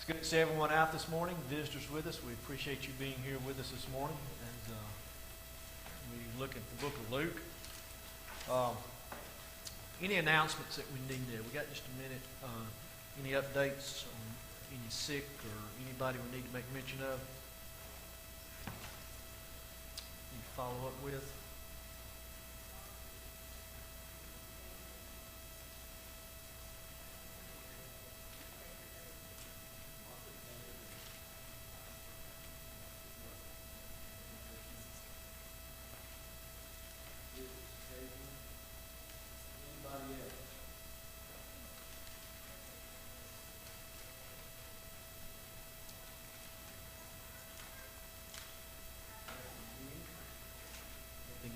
Good to see everyone out this morning, visitors with us. We appreciate you being here with us this morning as we look at the book of Luke. Any announcements that we need there? We got just a minute. Any updates on any sick or anybody we need to make mention of? Need to follow up with?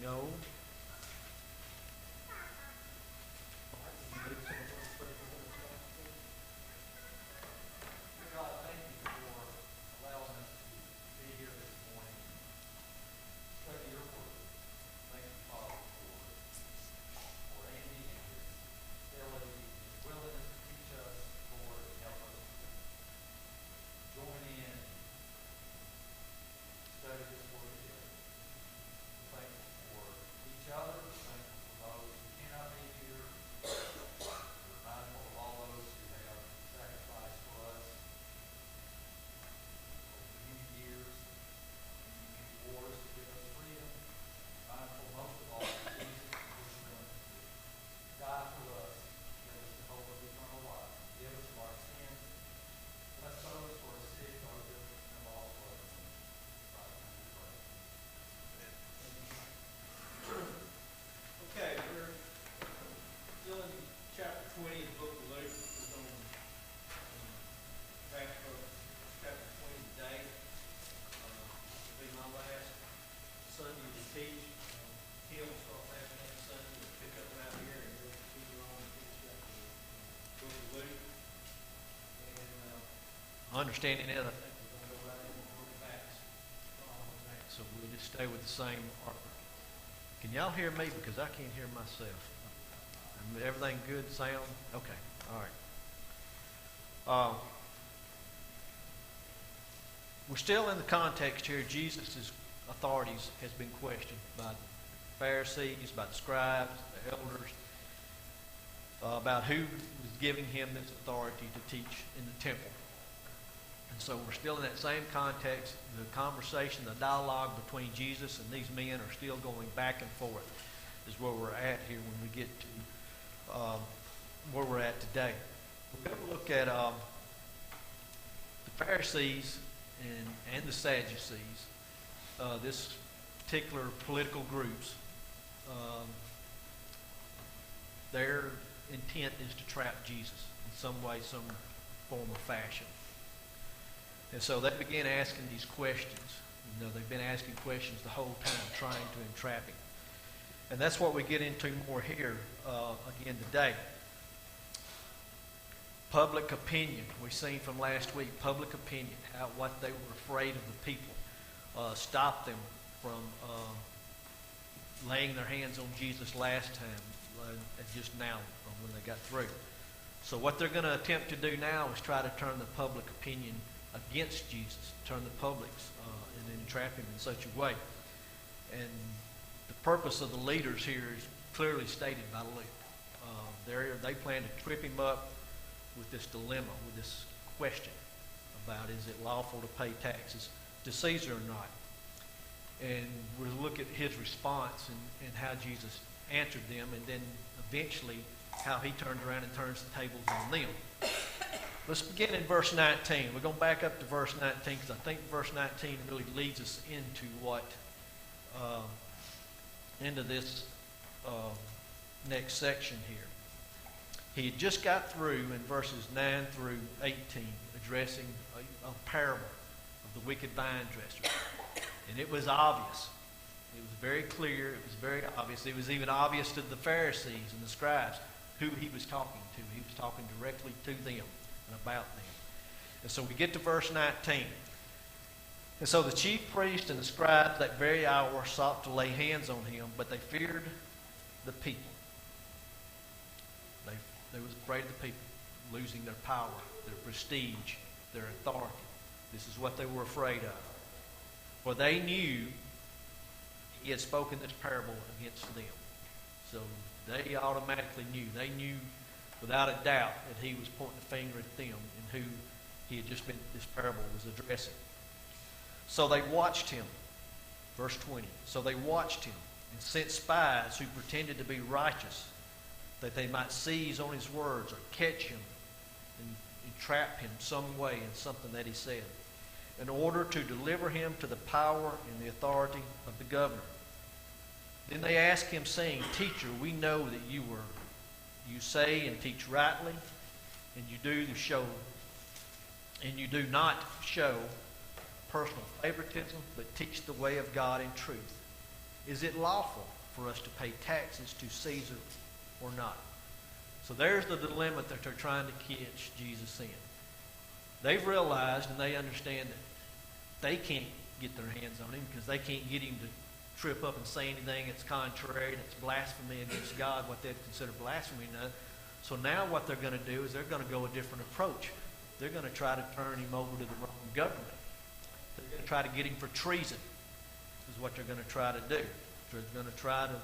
No. Understanding it, I think we're going to go right into the book of Acts. So we'll just stay with the same order. Can y'all hear me? Because I can't hear myself. Everything good? Sound? Okay. All right. We're still in the context here. Jesus' authorities has been questioned by the Pharisees, by the scribes, the elders, about who was giving him this authority to teach in the temple. And so we're still in that same context. The conversation, the dialogue between Jesus and these men are still going back and forth is where we're at here when we get to where we're at today. We're going to look at the Pharisees and the Sadducees, this particular political groups. Their intent is to trap Jesus in some way, some form or fashion. And so they began asking these questions. You know, they've been asking questions the whole time, trying to entrap him. And that's what we get into more here again today. Public opinion. We've seen from last week, public opinion, what they were afraid of the people stopped them from laying their hands on Jesus last time and just now when they got through. So what they're going to attempt to do now is try to turn the public opinion against Jesus, turn the public's and entrap him in such a way. And the purpose of the leaders here is clearly stated by Luke. They plan to trip him up with this dilemma, with this question about is it lawful to pay taxes to Caesar or not. And we'll look at his response and how Jesus answered them, and then eventually how he turns around and turns the tables on them. Let's begin in verse 19. We're going to back up to verse 19 because I think verse 19 really leads us into into this next section here. He had just got through in verses 9 through 18 addressing a parable of the wicked vine dresser. And it was obvious. It was very clear. It was very obvious. It was even obvious to the Pharisees and the scribes who he was talking to. He was talking directly to them and about them. And so we get to verse 19. And so the chief priest and the scribes that very hour sought to lay hands on him, but they feared the people. They was afraid of the people losing their power, their prestige, their authority. This is what they were afraid of. For they knew he had spoken this parable against them. So they automatically knew. They knew without a doubt that he was pointing a finger at them and who he had just been, this parable was addressing. So they watched him. Verse 20. So they watched him and sent spies who pretended to be righteous, that they might seize on his words or catch him and trap him some way in something that he said, in order to deliver him to the power and the authority of the governor. Then they asked him, saying, Teacher, we know that you say and teach rightly, and you do not show personal favoritism, but teach the way of God in truth. Is it lawful for us to pay taxes to Caesar or not? So there's the dilemma that they're trying to catch Jesus in. They've realized and they understand that they can't get their hands on him because they can't get him to trip up and say anything that's contrary, that's blasphemy against God, what they'd consider blasphemy now. So now what they're going to do is they're going to go a different approach. They're going to try to turn him over to the Roman government. They're going to try to get him for treason, is what they're going to try to do. They're going to try to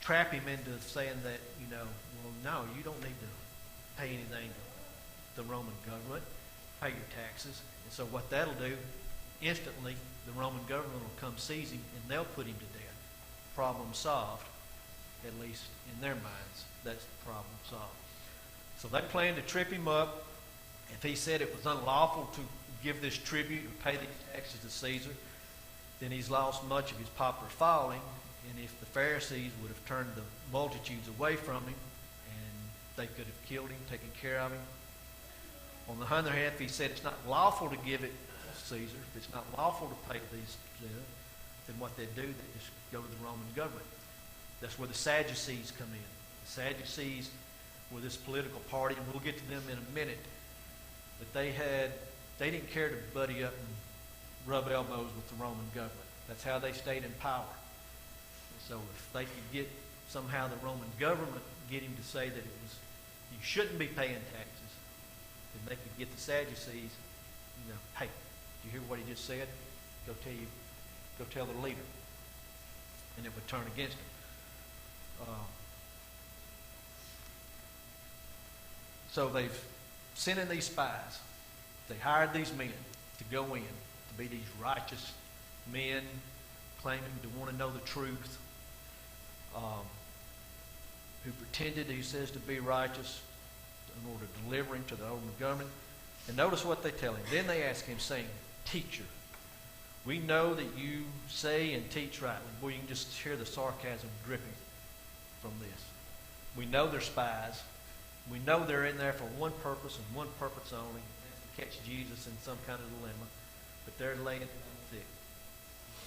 trap him into saying that, well, no, you don't need to pay anything to the Roman government. Pay your taxes. And so what that'll do, instantly, the Roman government will come seize him and they'll put him to death. Problem solved, at least in their minds. That's the problem solved. So they planned to trip him up. If he said it was unlawful to give this tribute or pay these taxes to Caesar, then he's lost much of his popular following. And if the Pharisees would have turned the multitudes away from him, and they could have killed him, taken care of him. On the other hand, if he said it's not lawful to give it to Caesar, if it's not lawful to pay these, then what they do, they just go to the Roman government. That's where the Sadducees come in. The Sadducees were this political party, and we'll get to them in a minute. But they didn't care to buddy up and rub elbows with the Roman government. That's how they stayed in power. And so if they could get somehow the Roman government get him to say that you shouldn't be paying taxes, then they could get the Sadducees, hey, did you hear what he just said? Go tell the leader. And it would turn against him. So they've sent in these spies. They hired these men to go in, to be these righteous men claiming to want to know the truth, who pretended, he says, to be righteous in order to deliver him to the Roman government. And notice what they tell him. Then they ask him, saying, Teacher, we know that you say and teach rightly. Boy, you can just hear the sarcasm dripping from this. We know they're spies. We know they're in there for one purpose and one purpose only, to catch Jesus in some kind of dilemma. But they're laying it on thick.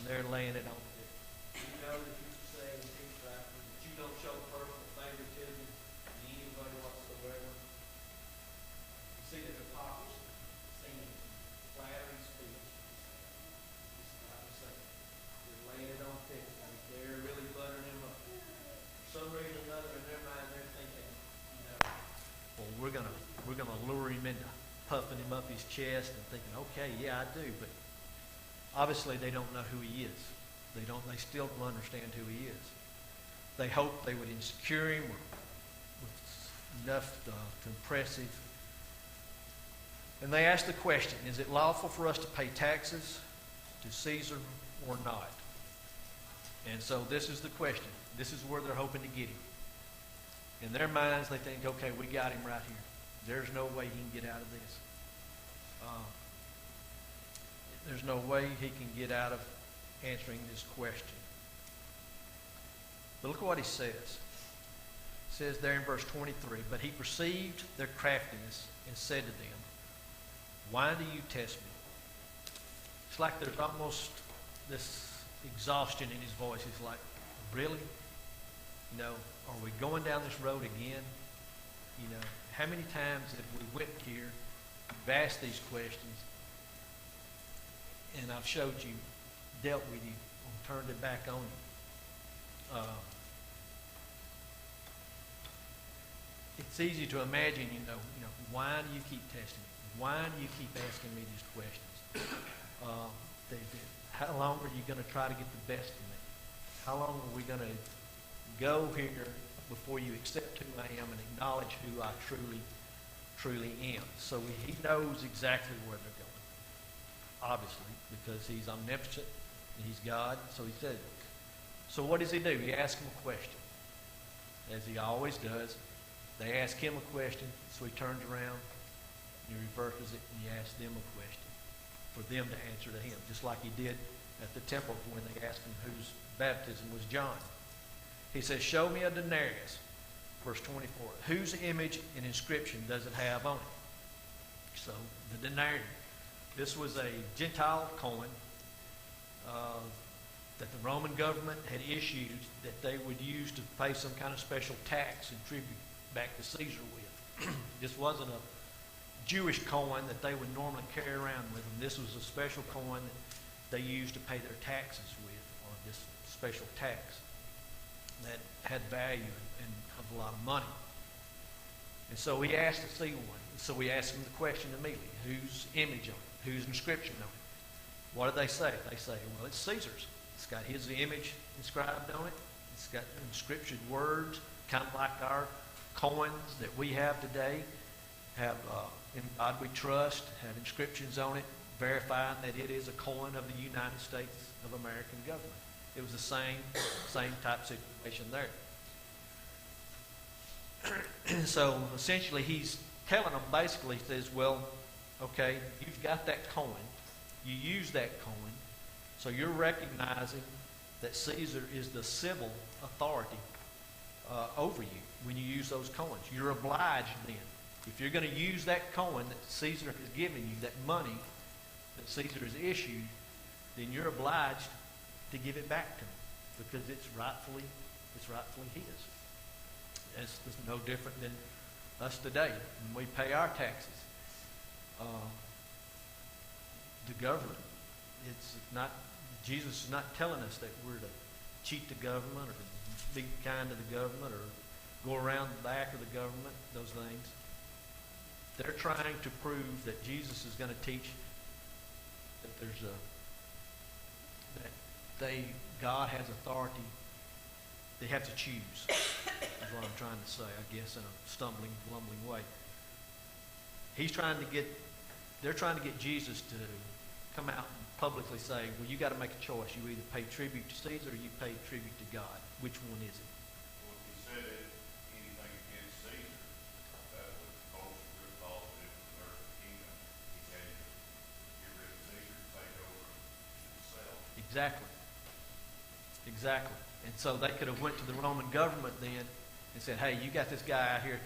They're laying it on thick. We know that you say and teach rightly, that you don't show personal favoritism to anybody whatsoever. You see the hypocrisy, singing flattering speech. Like I say, they're laying it on thick. They're really buttering him up. For some reason or another in their mind, they're thinking, well, we're gonna lure him into puffing him up his chest and thinking, okay, yeah, I do, but obviously they don't know who he is. They still don't understand who he is. They hoped they would insecure him with enough to impress him. And they asked the question, is it lawful for us to pay taxes to Caesar or not? And so this is the question. This is where they're hoping to get him. In their minds, they think, okay, we got him right here. There's no way he can get out of this. There's no way he can get out of answering this question. But look what he says. It says there in verse 23, but he perceived their craftiness and said to them, why do you test me? It's like there's almost this exhaustion in his voice. He's like, really? Are we going down this road again? How many times have we went here, we've asked these questions, and I've showed you, dealt with you, and turned it back on you. It's easy to imagine, why do you keep testing me? why do you keep asking me these questions? How long are you going to try to get the best of me? How long are we going to go here before you accept who I am and acknowledge who I truly am? So he knows exactly where they're going, obviously, because he's omnipotent and he's God. So he said, so what does he do? He asks them a question, as he always does. They ask him a question, so he turns around and he reverses it and he asks them a question for them to answer to him, just like he did at the temple when they asked him whose baptism was John. He says, show me a denarius, verse 24. Whose image and inscription does it have on it? So the denarius, this was a Gentile coin that the Roman government had issued that they would use to pay some kind of special tax and tribute back to Caesar with. This wasn't a Jewish coin that they would normally carry around with them. This was a special coin that they used to pay their taxes with, or this special tax that had value and of a lot of money. And so he asked to see one. So we asked him the question immediately, whose image on it? Whose inscription on it? What do they say? They say, well, it's Caesar's. It's got his image inscribed on it. It's got inscripted words, kind of like our coins that we have today, have in God we trust, have inscriptions on it, verifying that it is a coin of the United States of American government. It was the same type situation there. So essentially he's telling them, basically, he says, well, okay, you've got that coin. You use that coin. So you're recognizing that Caesar is the civil authority over you when you use those coins. You're obliged then. If you're going to use that coin that Caesar has given you, that money that Caesar has issued, then you're obliged to give it back to him because it's rightfully his. It's no different than us today when we pay our taxes. The government, it's not, Jesus is not telling us that we're to cheat the government or to be kind to the government or go around the back of the government, those things. They're trying to prove that Jesus is going to teach that there's God has authority. They have to choose. Is what I'm trying to say, I guess, in a stumbling, lumbling way. They're trying to get Jesus to come out and publicly say, well, you got to make a choice. You either pay tribute to Caesar or you pay tribute to God. Which one is it? Well, if you said it, anything against Caesar, that would bolster your thought that it was the earthly kingdom. He had to get rid of Caesar to take over himself. Exactly. And so they could have went to the Roman government then and said, hey, you got this guy out here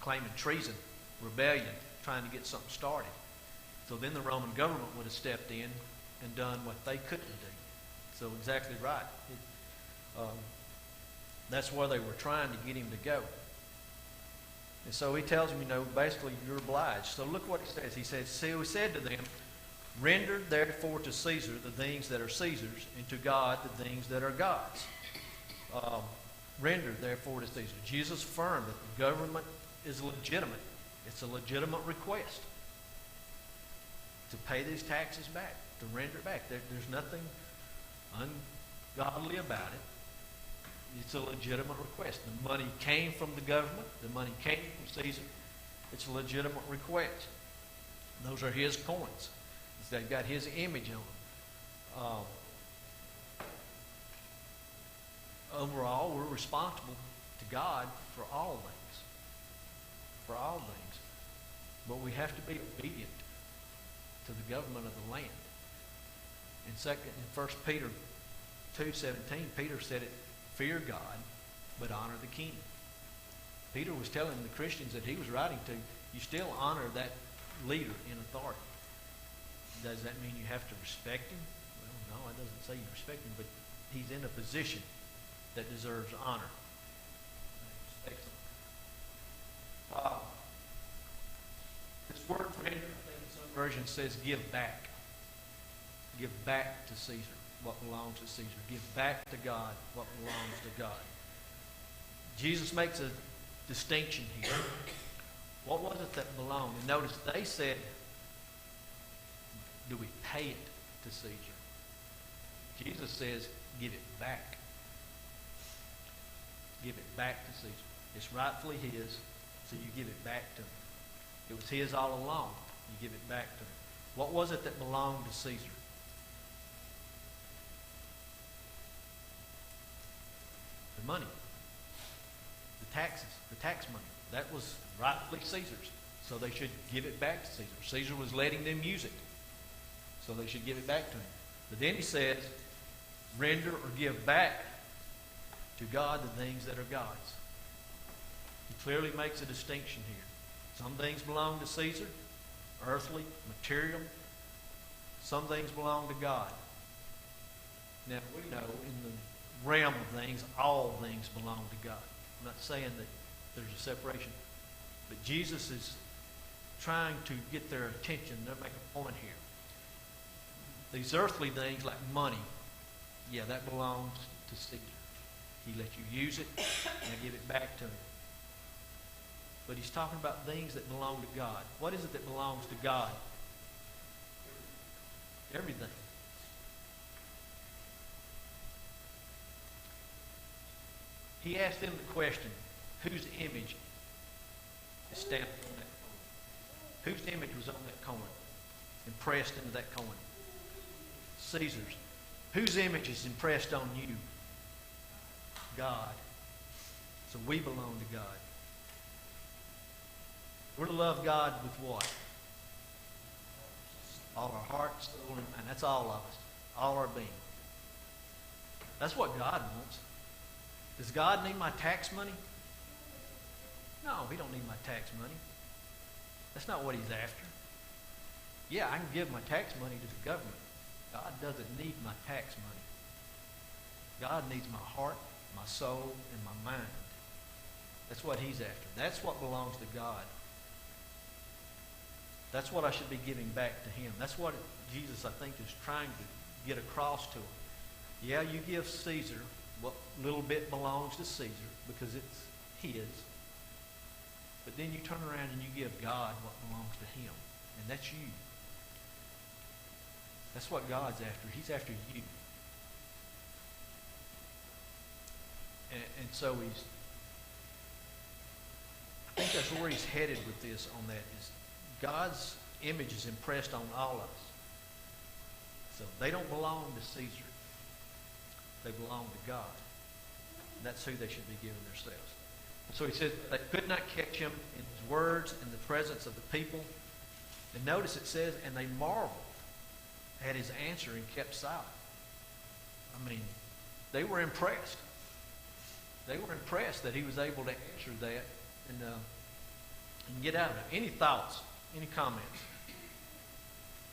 claiming treason, rebellion, trying to get something started. So then the Roman government would have stepped in and done what they couldn't do. So exactly right. That's where they were trying to get him to go. And so he tells them, basically you're obliged. So look what he says. He says, see, he said to them, render therefore to Caesar the things that are Caesar's, and to God the things that are God's. Render therefore to Caesar. Jesus affirmed that the government is legitimate. It's a legitimate request to pay these taxes back, to render it back. There's nothing ungodly about it. It's a legitimate request. The money came from the government. The money came from Caesar. It's a legitimate request. Those are his coins. They've got his image on them. Overall, we're responsible to God for all things. For all things. But we have to be obedient to the government of the land. In 1 Peter 2:17, Peter said it, fear God, but honor the king. Peter was telling the Christians that he was writing to, you still honor that leader in authority. Does that mean you have to respect him? Well, no, it doesn't say you respect him, but he's in a position that deserves honor. This word render, I think some version says give back. Give back to Caesar what belongs to Caesar. Give back to God what belongs to God. Jesus makes a distinction here. What was it that belonged? And notice they said, do we pay it to Caesar? Jesus says, give it back. Give it back to Caesar. It's rightfully his, so you give it back to him. It was his all along. You give it back to him. What was it that belonged to Caesar? The money. The taxes. The tax money. That was rightfully Caesar's. So they should give it back to Caesar. Caesar was letting them use it. So they should give it back to him. But then he says, render or give back to God the things that are God's. He clearly makes a distinction here. Some things belong to Caesar, earthly, material. Some things belong to God. Now, we know in the realm of things, all things belong to God. I'm not saying that there's a separation. But Jesus is trying to get their attention. They're making a point here. These earthly things like money, yeah, that belongs to Caesar. He lets you use it and give it back to him. But he's talking about things that belong to God. What is it that belongs to God? Everything. He asked them the question, whose image is stamped on that coin? Whose image was on that coin? Impressed into that coin? Caesar's. Whose image is impressed on you? God. So we belong to God. We're to love God with what? All our heart, soul, and mind. That's all of us. All our being. That's what God wants. Does God need my tax money? No, he don't need my tax money. That's not what he's after. Yeah, I can give my tax money to the government. God doesn't need my tax money. God needs my heart, my soul, and my mind. That's what he's after. That's what belongs to God. That's what I should be giving back to him. That's what Jesus, I think, is trying to get across to him. Yeah, you give Caesar what little bit belongs to Caesar because it's his. But then you turn around and you give God what belongs to him. And that's you. That's what God's after. He's after you. And so I think that's where he's headed with this on that is God's image is impressed on all of us. So they don't belong to Caesar. They belong to God. And that's who they should be giving themselves. So he says they could not catch him in his words in the presence of the people. And notice it says, and they marveled at his answer and kept silent. I mean, they were impressed. They were impressed that he was able to answer that and get out of it. Any thoughts, any comments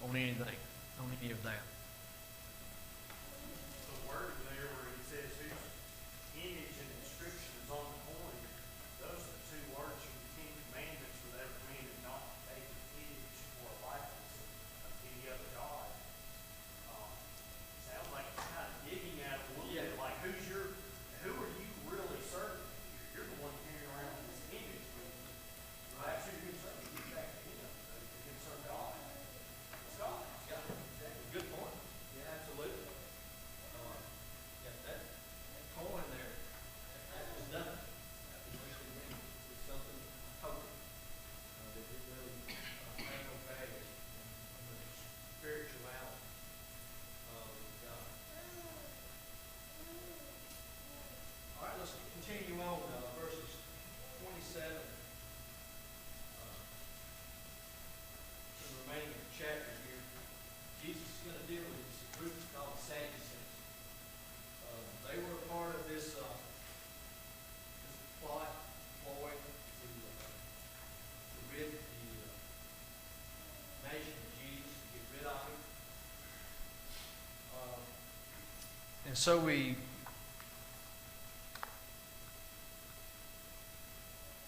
on anything, on any of that? The word there where it says whose image and inscription is on the coin, those are the two words from the Ten Commandments for that commanded not to take an image or a likeness of any other god. Sounds like it's kind of digging at it a little bit, like who are you really serving? You're the one carrying around this image with you. That's who you're serving. Get back to him. You can serve God. It's God. Yeah, exactly. Good point. Yeah, absolutely. Yeah, that coin there, that was done. That was basically it's something token that it really had no value in the spirituality of God. All right, let's continue on verses 27. The remaining of the chapter here. Jesus is going to deal with this group called the Sadducees. They were a part of this plot, ploy to rid the nation of Jesus, to get rid of him. And so we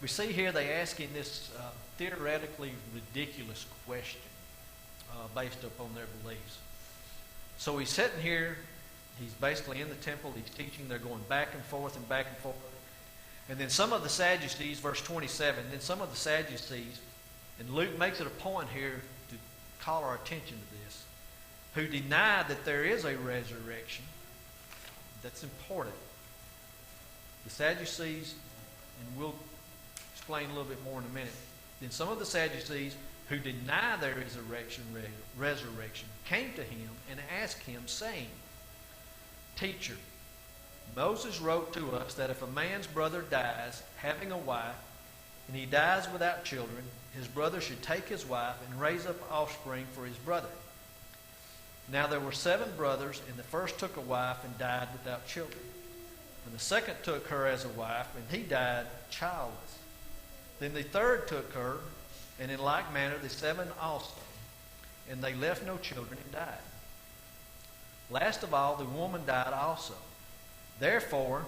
see here they asking this theoretically ridiculous question based upon their beliefs. So he's sitting here. He's basically in the temple. He's teaching. They're going back and forth and back and forth. And then some of the Sadducees, verse 27, then some of the Sadducees, and Luke makes it a point here to call our attention to this, who deny that there is a resurrection. That's important. The Sadducees, and we'll explain a little bit more in a minute, then some of the Sadducees who deny there is a resurrection came to him and asked him, saying, Teacher, Moses wrote to us that if a man's brother dies having a wife, and he dies without children, his brother should take his wife and raise up offspring for his brother. Now there were 7 brothers, and the first took a wife and died without children. And the second took her as a wife, and he died childless. Then the third took her, and in like manner the 7 also. And they left no children and died. Last of all, the woman died also. Therefore,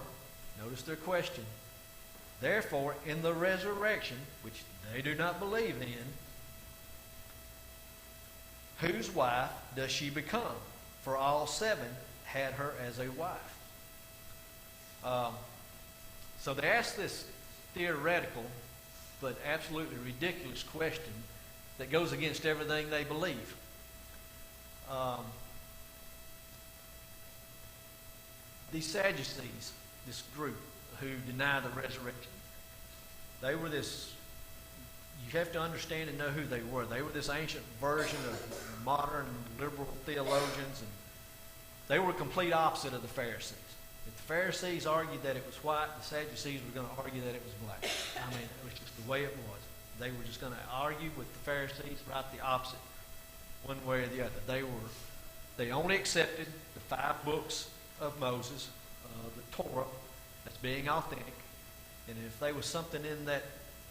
notice their question, therefore, in the resurrection, which they do not believe in, whose wife does she become? For all 7 had her as a wife. So they ask this theoretical but absolutely ridiculous question that goes against everything they believe. These Sadducees, this group who deny the resurrection, they were this, you have to understand and know who they were. They were this ancient version of modern liberal theologians, and they were a complete opposite of the Pharisees. If the Pharisees argued that it was white, the Sadducees were going to argue that it was black. I mean, it was just the way it was. They were just going to argue with the Pharisees right the opposite, one way or the other. They only accepted the 5 books of Moses, the Torah, as being authentic. And if there was something in that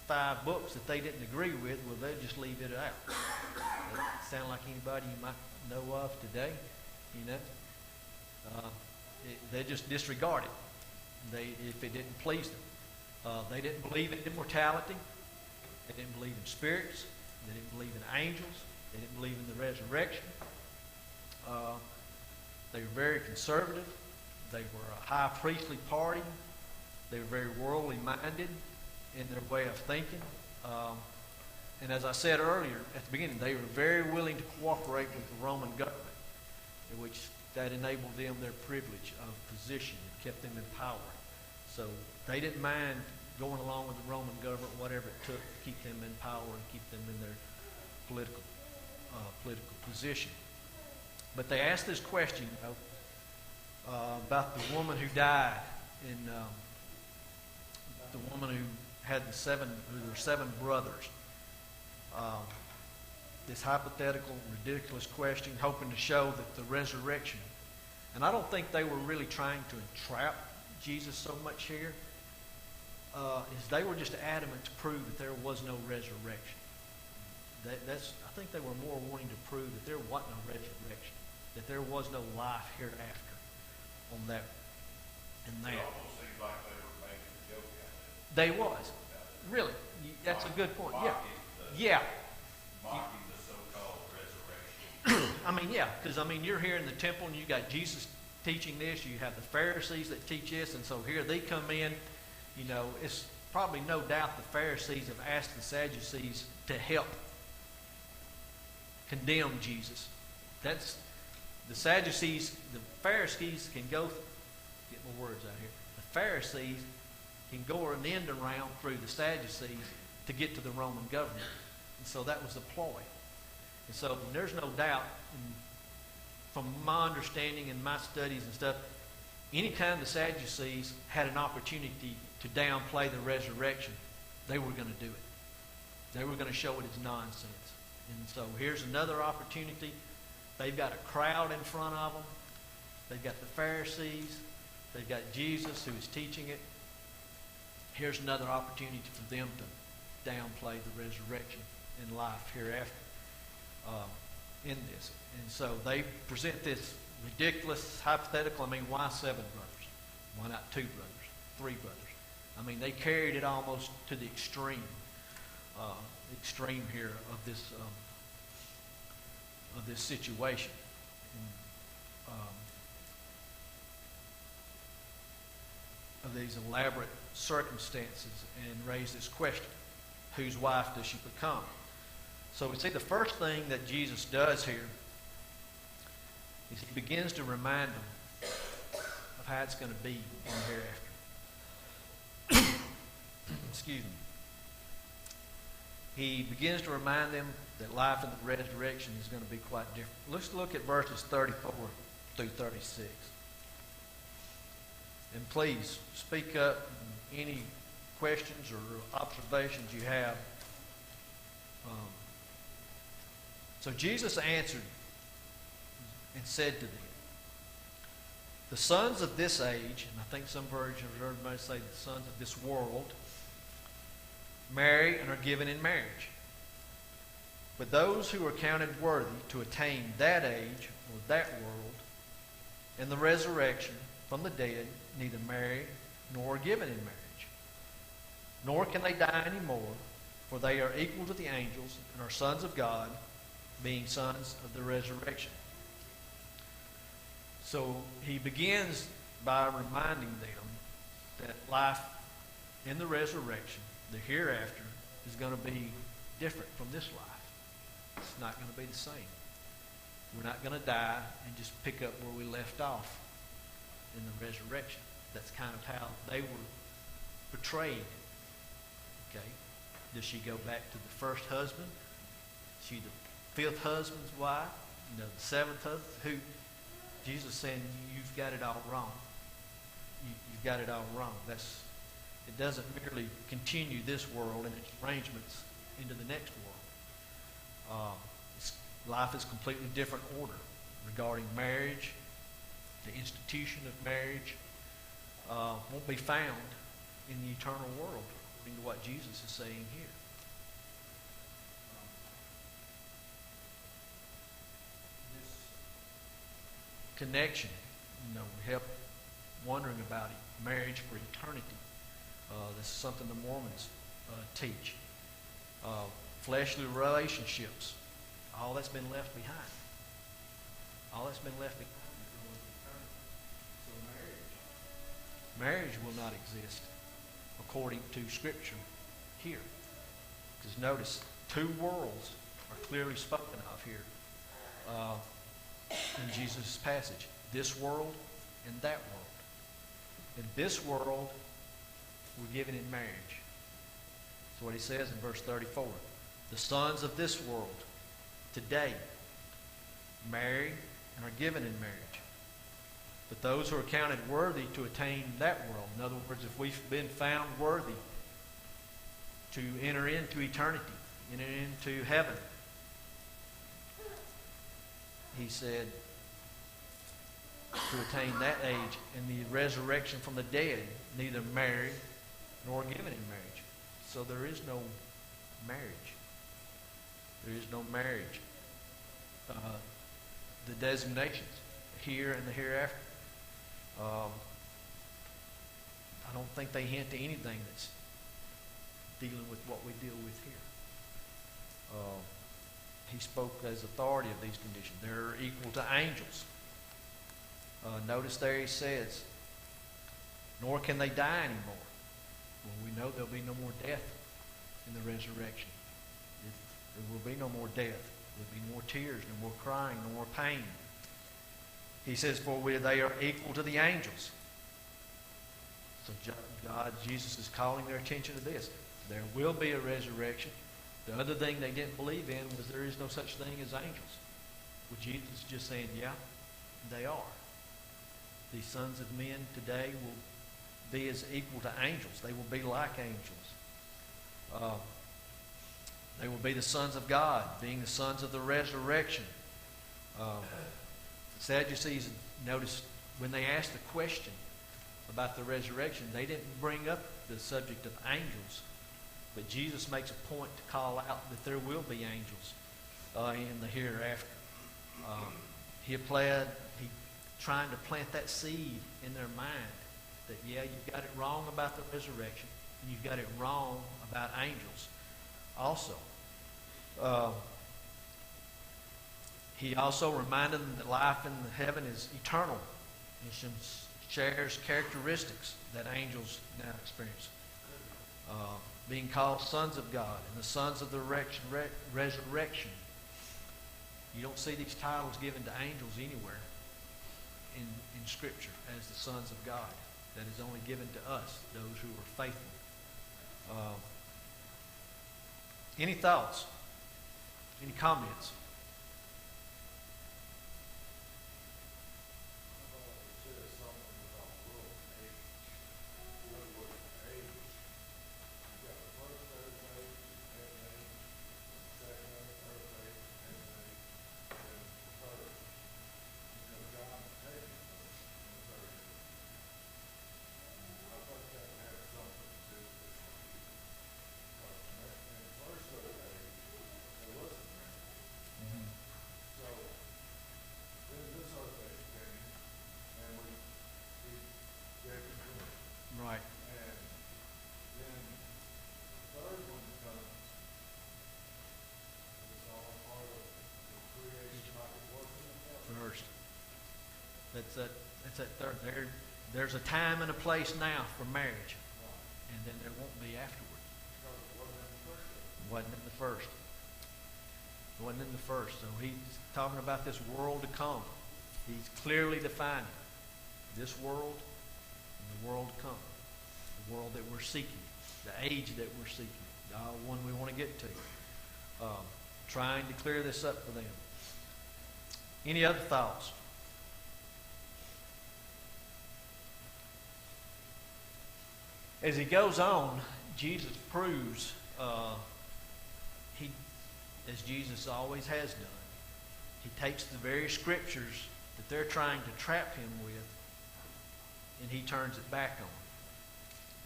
5 books that they didn't agree with, well, they'd just leave it out. Doesn't sound like anybody you might know of today, you know. They just disregard it if it didn't please them. They didn't believe in immortality. They didn't believe in spirits. They didn't believe in angels. They didn't believe in the resurrection. They were very conservative. They were a high priestly party. They were very worldly minded in their way of thinking. And as I said earlier at the beginning, they were very willing to cooperate with the Roman government, which that enabled them their privilege of position and kept them in power. So they didn't mind going along with the Roman government, whatever it took to keep them in power and keep them in their political position. But they asked this question, you know, about the woman who died, and the woman who had there were 7 brothers. This hypothetical, ridiculous question, hoping to show that the resurrection, and I don't think they were really trying to entrap Jesus so much here, is they were just adamant to prove that there was no resurrection. I think they were more wanting to prove that there was no resurrection, that there was no life hereafter on that and that. It almost seems like they were making a joke out of it. They was. Really. That's a good point. Yeah. Mocking the so-called resurrection. I mean, yeah, because, I mean, you're here in the temple and you got Jesus teaching this. You have the Pharisees that teach this. And so here they come in. You know, it's probably no doubt the Pharisees have asked the Sadducees to help condemn Jesus. That's the Sadducees, the Pharisees can get my words out here. The Pharisees can go an end around through the Sadducees to get to the Roman government. And so that was the ploy. And so there's no doubt, from my understanding and my studies and stuff, anytime the Sadducees had an opportunity to downplay the resurrection, they were going to do it. They were going to show it as nonsense. And so here's another opportunity. They've got a crowd in front of them. They've got the Pharisees. They've got Jesus who is teaching it. Here's another opportunity for them to downplay the resurrection and life hereafter in this. And so they present this ridiculous hypothetical. I mean, why 7 brothers? Why not 2 brothers, 3 brothers? I mean, they carried it almost to the extreme here of this situation. of these elaborate circumstances and raise this question: whose wife does she become? So we see the first thing that Jesus does here is he begins to remind them of how it's going to be in the hereafter. Excuse me. He begins to remind them that life in the resurrection is going to be quite different. Let's look at verses 34 through 36. And please speak up any questions or observations you have. So Jesus answered and said to them, the sons of this age, and I think some versions may say the sons of this world, marry and are given in marriage. But those who are counted worthy to attain that age or that world and the resurrection from the dead neither marry nor are given in marriage. Nor can they die any more, for they are equal to the angels and are sons of God, being sons of the resurrection. So he begins by reminding them that life in the resurrection, the hereafter, is going to be different from this life. It's not going to be the same. We're not going to die and just pick up where we left off in the resurrection. That's kind of how they were portrayed. Okay? Does she go back to the first husband? Is she the fifth husband's wife? The seventh husband? Who? Jesus is saying, you've got it all wrong. You've got it all wrong. It doesn't merely continue this world and its arrangements into the next world. Life is completely different order regarding marriage. The institution of marriage won't be found in the eternal world, according to what Jesus is saying here. This connection, we help wondering about it. Marriage for eternity. This is something the Mormons teach. Fleshly relationships. All that's been left behind. All that's been left behind. So marriage will not exist according to Scripture here. Because notice, two worlds are clearly spoken of here in Jesus' passage. This world and that world. In this world, we're given in marriage. That's what he says in verse 34. The sons of this world today marry and are given in marriage. But those who are counted worthy to attain that world, in other words, if we've been found worthy to enter into eternity, enter into heaven, he said, to attain that age and the resurrection from the dead, neither marry nor given in marriage. So there is no marriage. There is no marriage. The designations, here and the hereafter, I don't think they hint to anything that's dealing with what we deal with here. He spoke as authority of these conditions. They're equal to angels. Notice there he says, nor can they die anymore. Well, we know there'll be no more death in the resurrection. There will be no more death. There'll be more tears, no more crying, no more pain. He says, for they are equal to the angels. So Jesus is calling their attention to this. There will be a resurrection. The other thing they didn't believe in was there is no such thing as angels. Well, Jesus is just saying, yeah, they are. These sons of men today will be as equal to angels. They will be like angels. They will be the sons of God, being the sons of the resurrection. The Sadducees, noticed when they asked the question about the resurrection, they didn't bring up the subject of angels. But Jesus makes a point to call out that there will be angels in the hereafter. He trying to plant that seed in their mind that, yeah, you've got it wrong about the resurrection, and you've got it wrong about angels also. He also reminded them that life in heaven is eternal. In shares characteristics that angels now experience. Being called sons of God and the sons of the resurrection. You don't see these titles given to angels anywhere in Scripture as the sons of God. That is only given to us, those who are faithful. Any thoughts? Any comments? Right. First. That's that third. There's a time and a place now for marriage. And then there won't be afterwards. It wasn't in the first. It wasn't in the first. So he's talking about this world to come. He's clearly defining this world and the world to come. The world that we're seeking. The age that we're seeking. The one we want to get to. Trying to clear this up for them. Any other thoughts? As he goes on, Jesus proves, as Jesus always has done, he takes the very scriptures that they're trying to trap him with, and he turns it back on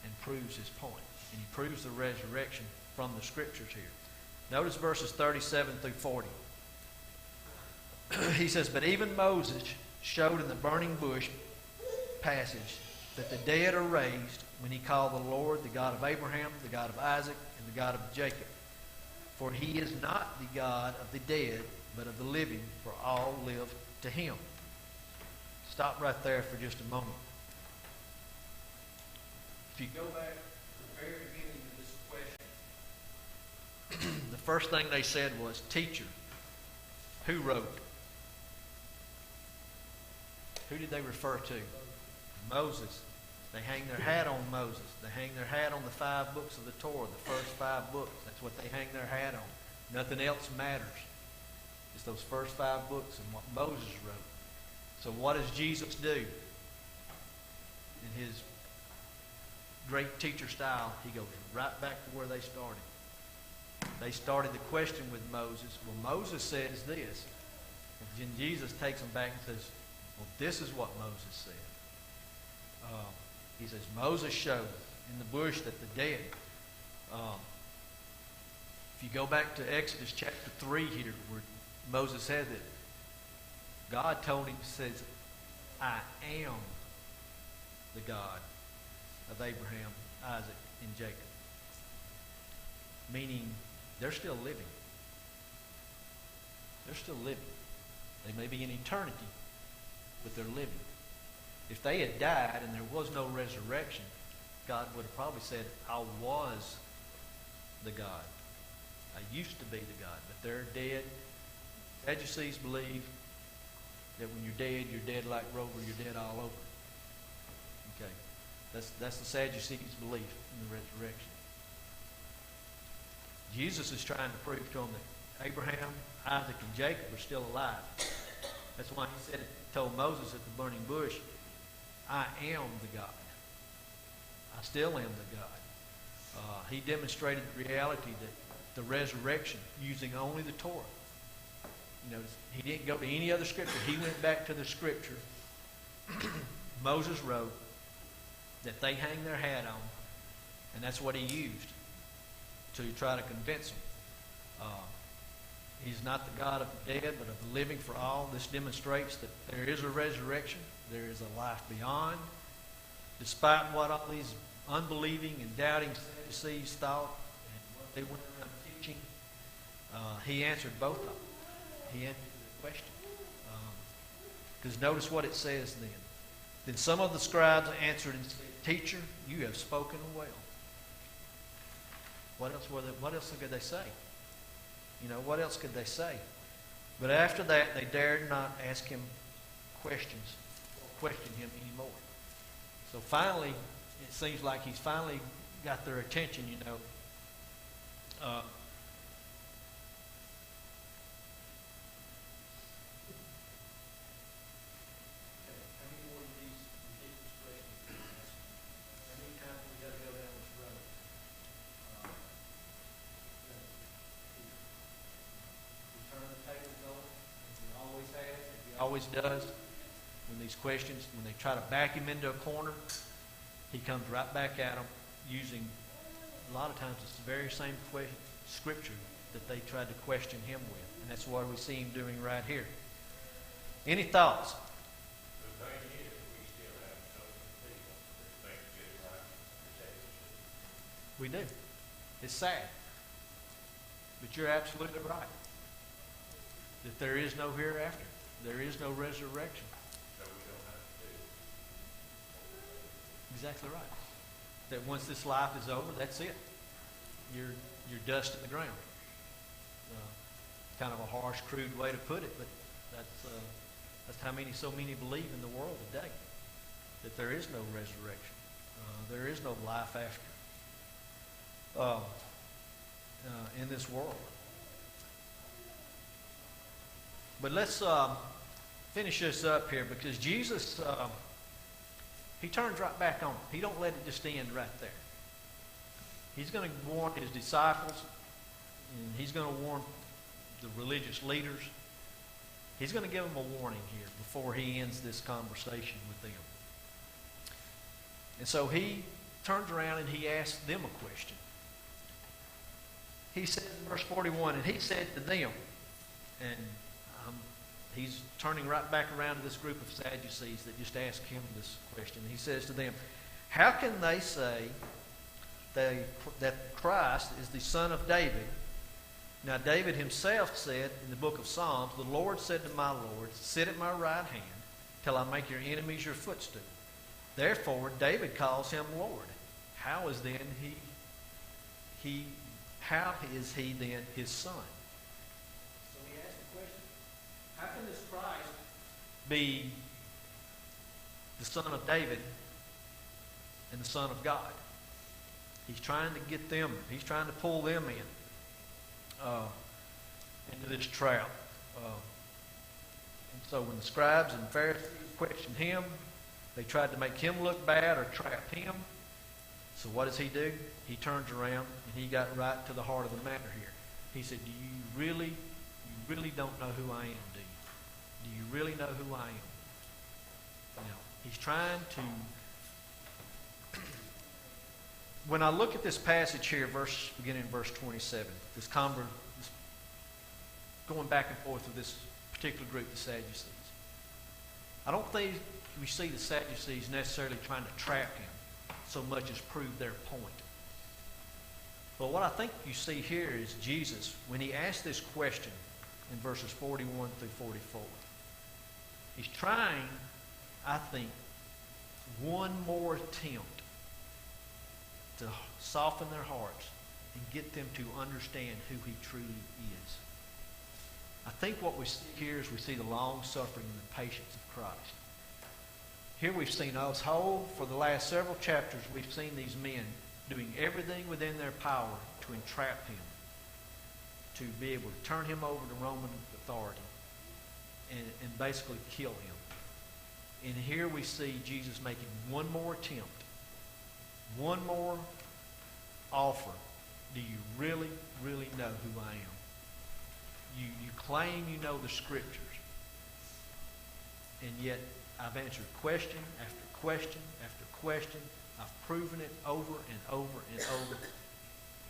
and proves his point. And he proves the resurrection from the scriptures here. Notice verses 37 through 40. He says, "But even Moses showed in the burning bush passage that the dead are raised when he called the Lord the God of Abraham, the God of Isaac, and the God of Jacob. For he is not the God of the dead, but of the living, for all live to him." Stop right there for just a moment. If you go back to the very beginning of this question, the first thing they said was, "Teacher, who wrote?" Who did they refer to? Moses. They hang their hat on Moses. They hang their hat on the 5 books of the Torah, the first 5 books. That's what they hang their hat on. Nothing else matters. It's those first 5 books and what Moses wrote. So what does Jesus do? In his great teacher style, he goes right back to where they started. They started the question with Moses. Well, Moses says this. And then Jesus takes them back and says, well, this is what Moses said. He says, Moses showed in the bush that the dead. If you go back to Exodus chapter 3 here, where Moses said that God told him, says, I am the God of Abraham, Isaac, and Jacob. Meaning, they're still living. They're still living. They may be in eternity, but they're living. If they had died and there was no resurrection, God would have probably said, I was the God. I used to be the God, but they're dead. Sadducees believe that when you're dead like Rover, you're dead all over. Okay. That's the Sadducees' belief in the resurrection. Jesus is trying to prove to them that Abraham, Isaac, and Jacob are still alive. That's why he said, told Moses at the burning bush, I am the God. I still am the God. He demonstrated the reality that the resurrection using only the Torah. You know, he didn't go to any other scripture. He went back to the scripture Moses wrote that they hang their hat on, and that's what he used to try to convince them. He's not the God of the dead, but of the living for all. This demonstrates that there is a resurrection. There is a life beyond. Despite what all these unbelieving and doubting Sadducees thought and what they went around teaching, he answered both of them. He answered the question. Because notice what it says then. Then some of the scribes answered and said, Teacher, you have spoken well. What else could they say? What else could they say? But after that, they dared not ask him questions or question him anymore. So finally, it seems like he's finally got their attention, always does. When these questions, when they try to back him into a corner, he comes right back at them using, a lot of times, it's the very same scripture that they tried to question him with. And that's what we see him doing right here. Any thoughts? The thing is, we still have some people that think just like the We do. It's sad. But you're absolutely right. That there is no hereafter. There is no resurrection. So we don't have to do it. Exactly right. That once this life is over, that's it. You're dust in the ground. Kind of a harsh, crude way to put it, but that's how so many believe in the world today. That there is no resurrection. There is no life after in this world. But let's finish this up here, because Jesus, he turns right back on. He don't let it just end right there. He's going to warn his disciples, and he's going to warn the religious leaders. He's going to give them a warning here before he ends this conversation with them. And so he turns around and he asks them a question. He says in verse 41, and he said to them, and he's turning right back around to this group of Sadducees that just asked him this question. He says to them, how can they say that Christ is the son of David? Now David himself said in the book of Psalms, the Lord said to my Lord, sit at my right hand till I make your enemies your footstool. Therefore David calls him Lord. How is then how is he then his son? So he asked the question, how can this Christ be the son of David and the son of God? He's trying to get them, he's trying to pull them into this trap. And so when the scribes and Pharisees questioned him, they tried to make him look bad or trap him. So what does he do? He turns around and he got right to the heart of the matter here. He said, you really don't know who I am, do you? Do you really know who I am? Now, he's trying to... When I look at this passage here, beginning in verse 27, this going back and forth with this particular group, the Sadducees, I don't think we see the Sadducees necessarily trying to trap him so much as prove their point. But what I think you see here is Jesus, when he asked this question in verses 41 through 44, he's trying, I think, one more attempt to soften their hearts and get them to understand who he truly is. I think what we see here is we see the long suffering and the patience of Christ. Here we've seen us whole, for the last several chapters, we've seen these men doing everything within their power to entrap him, to be able to turn him over to Roman authority and basically kill him. And here we see Jesus making one more attempt, one more offer. Do you really, really know who I am? You claim you know the Scriptures, and yet I've answered question after question after question. I've proven it over and over and over,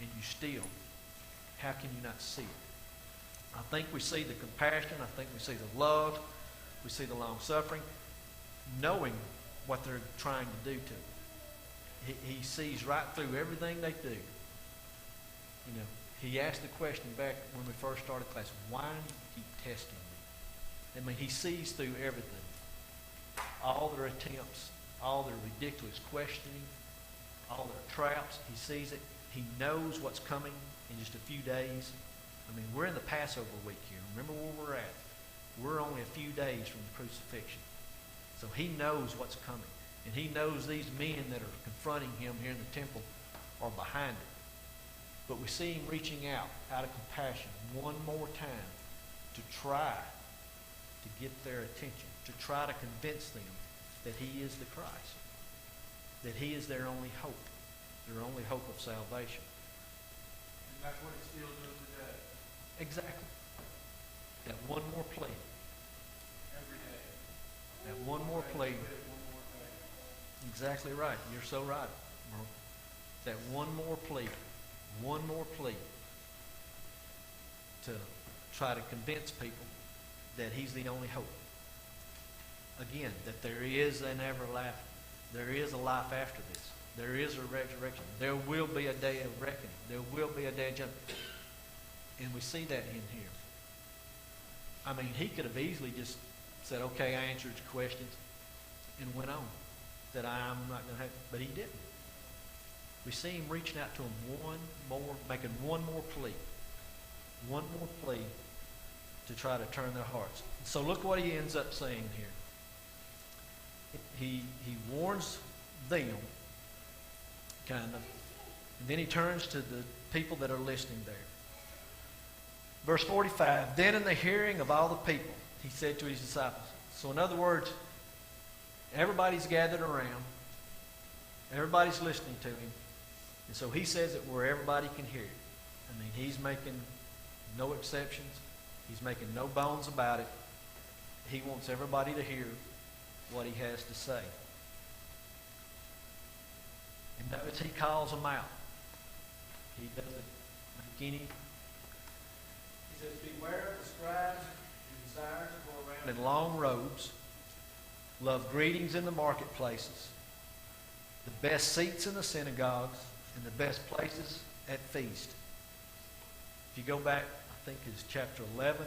and you still, how can you not see it? I think we see the compassion. I think we see the love. We see the long suffering, knowing what they're trying to do to him. He sees right through everything they do. You know, he asked the question back when we first started class, why do you keep testing me? I mean, he sees through everything. all their attempts, all their ridiculous questioning, all their traps. He sees it. He knows what's coming in just a few days. I mean, we're in the Passover week here. Remember where we're at. We're only a few days from the crucifixion. So he knows what's coming. And he knows these men that are confronting him here in the temple are behind it. But we see him reaching out of compassion, one more time to try to get their attention, to try to convince them that he is the Christ, that he is their only hope of salvation. And that's what he's still doing today. Exactly. That one more plea. Every day. That one more plea. One more day. Exactly right. You're so right, Merle. That one more plea to try to convince people that he's the only hope. Again, that there is an everlasting, there is a life after this. There is a resurrection. There will be a day of reckoning. There will be a day of judgment. And we see that in here. I mean, he could have easily just said, okay, I answered your questions, and went on. Said, I'm not going to have, but he didn't. We see him reaching out to them making one more plea to try to turn their hearts. So look what he ends up saying here. He warns them, kind of, and then he turns to the people that are listening there. Verse 45, then in the hearing of all the people, he said to his disciples. So in other words, everybody's gathered around. Everybody's listening to him. And so he says it where everybody can hear it. I mean, he's making no exceptions. He's making no bones about it. He wants everybody to hear what he has to say. And notice he calls them out. He doesn't make any. He says, beware of the scribes who desire to go around in long robes, love greetings in the marketplaces, the best seats in the synagogues, and the best places at feast. If you go back, I think it's chapter 11,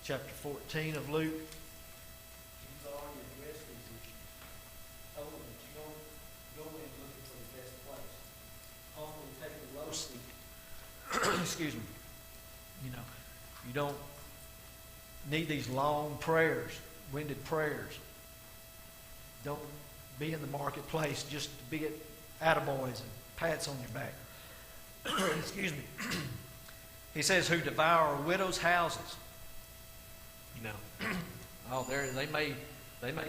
chapter 14 of Luke, he's already addressed these issues. Told them that you don't go in looking for the best place. Only take the low seat. Excuse me. You know, you don't need these long prayers, winded prayers. Don't be in the marketplace just to be attaboys and pats on your back. Excuse me. He says, who devour widows' houses. You know, they may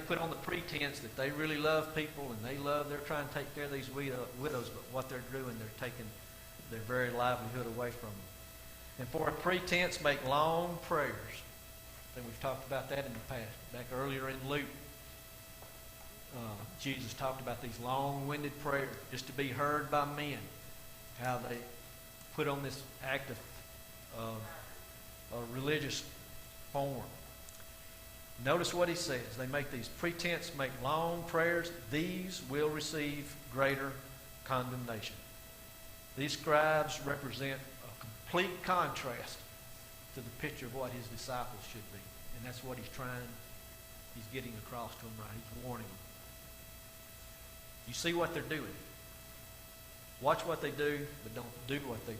put on the pretense that they really love people and they're trying to take care of these widows, but what they're doing, they're taking their very livelihood away from them. And for a pretense, make long prayers. I think we've talked about that in the past. Back earlier in Luke, Jesus talked about these long-winded prayers just to be heard by men. How they put on this act of a religious form. Notice what he says. They make these pretense, make long prayers. These will receive greater condemnation. These scribes represent a complete contrast to the picture of what his disciples should be. And that's what he's getting across to them right. He's warning them. You see what they're doing. Watch what they do, but don't do what they do.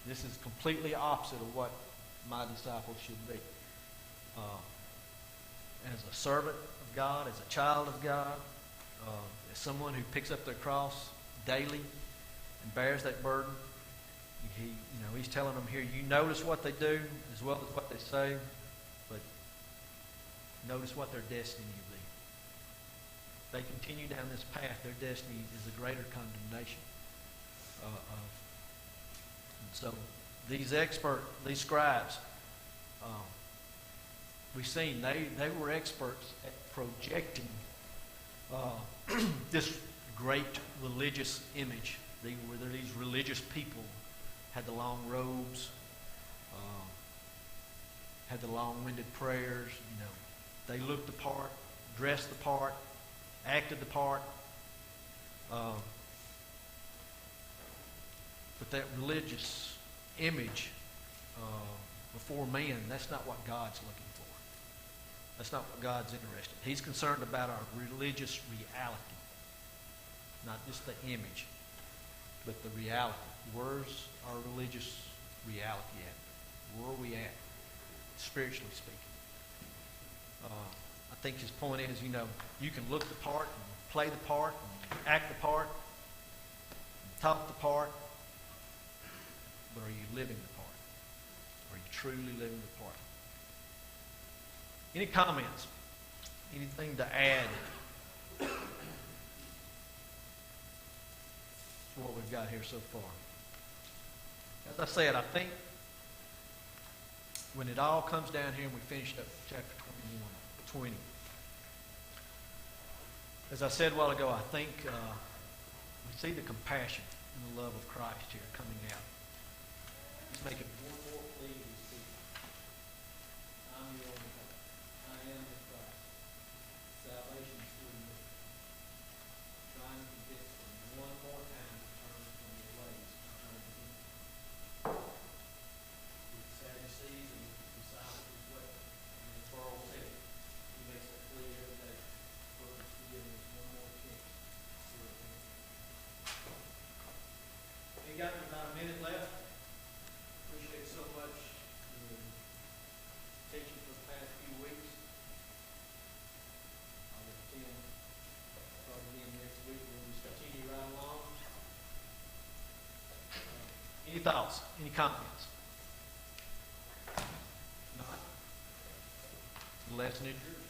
This is completely opposite of what my disciples should be. As a servant of God, as a child of God, as someone who picks up their cross daily and bears that burden, he's telling them here, you notice what they do as well as what they say, but notice what their destiny will be. They continue down this path, their destiny is a greater condemnation. So these scribes, we've seen they were experts at projecting this great religious image. These religious people had the long robes, had the long-winded prayers. They looked the part, dressed the part, acted the part. But that religious image before man, that's not what God's looking for. That's not what God's interested in. He's concerned about our religious reality, not just the image, but the reality. Where's our religious reality at? Where are we at, spiritually speaking? I think his point is, you can look the part and play the part and act the part and talk the part, but are you living the part? Are you truly living the part? Any comments? Anything to add to what we've got here so far? As I said, I think when it all comes down here and we finished up chapter 20, as I said a while ago, I think we see the compassion and the love of Christ here coming out. He's making one more plea to these people. I'm the only hope. I am the Christ. Salvation is through me. Trying to convince them one more time to turn from their ways and turn to Him. With the Sadducees and with the disciples as well. And as Carl said, he makes that plea every day for us to give us one more chance to serve Him. We got about a minute left. Appreciate so much the teaching for the past few weeks. I'll attend probably again next week. We'll just continue right along. Any thoughts? Any comments? Not? The lesson is yours.